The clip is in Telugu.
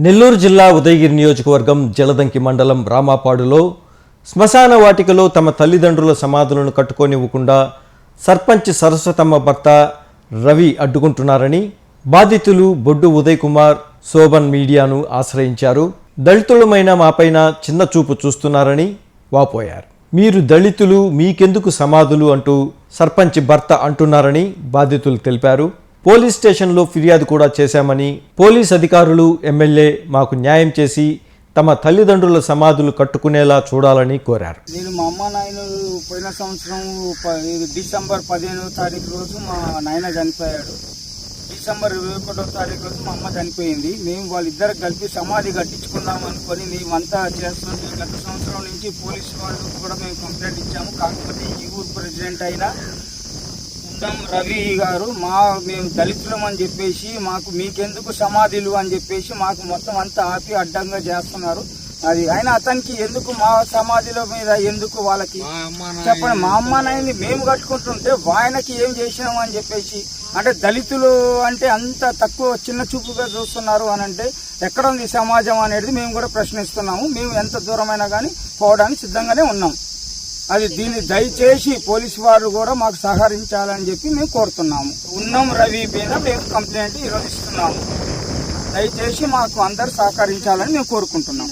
నెల్లూరు జిల్లా ఉదయగిరి నియోజకవర్గం జలదంకి మండలం రామాపాడులో శ్మశాన వాటికలో తమ తల్లిదండ్రుల సమాధులను కట్టుకోనివ్వకుండా సర్పంచ్ సరస్వతమ్మ భర్త రవి అడ్డుకుంటున్నారని బాధితులు బొడ్డు ఉదయ్ కుమార్ శోభన్ మీడియాను ఆశ్రయించారు. దళితులమైన మాపైన చిన్న చూపు చూస్తున్నారని వాపోయారు. మీరు దళితులు, మీకెందుకు సమాధులు అంటూ సర్పంచ్ భర్త అంటున్నారని బాధితులు తెలిపారు. పోలీస్ స్టేషన్లో ఫిర్యాదు కూడా చేశామని, పోలీస్ అధికారులు, ఎమ్మెల్యే మాకు న్యాయం చేసి తమ తల్లిదండ్రుల సమాధులు కట్టుకునేలా చూడాలని కోరారు. నేను మా అమ్మ నాయనలు పోయిన సంవత్సరం డిసెంబర్ 15వ తారీఖు రోజు మా నాయన చనిపోయాడు. డిసెంబర్ 21వ తారీఖు రోజు మా అమ్మ చనిపోయింది. మేము వాళ్ళిద్దరు కలిపి సమాధి కట్టించుకుందాం అనుకొని మేమంతా చేస్తుంటే గత సంవత్సరం నుంచి పోలీసు వాళ్ళు కూడా మేము కంప్లైంట్ ఇచ్చాము. కాకపోతే ఈ ఊరు ప్రెసిడెంట్ అయిన ఉండం రవి గారు మేము దళితులం అని చెప్పేసి మాకు మీకెందుకు సమాధులు అని చెప్పేసి మాకు మొత్తం అంతా ఆపి అడ్డంగా చేస్తున్నారు. అది అయినా అతనికి ఎందుకు మా సమాధిలో మీద ఎందుకు వాళ్ళకి చెప్పండి. మా అమ్మ నాయన్ని మేము కట్టుకుంటుంటే ఆయనకి ఏం చేసినాము అని చెప్పేసి అంటే దళితులు అంటే అంత తక్కువ చిన్న చూపుగా చూస్తున్నారు అని అంటే ఎక్కడ ఉంది సమాజం అనేది మేము కూడా ప్రశ్నిస్తున్నాము. మేము ఎంత దూరమైనా కానీ పోవడానికి సిద్ధంగానే ఉన్నాం. అది దీన్ని దయచేసి పోలీసు వారు కూడా మాకు సహకరించాలని చెప్పి మేము కోరుతున్నాము. ఉన్నం రవి మీద మేము కంప్లైంట్ ఈరోజు ఇస్తున్నాము. దయచేసి మాకు అందరు సహకరించాలని మేము కోరుకుంటున్నాం.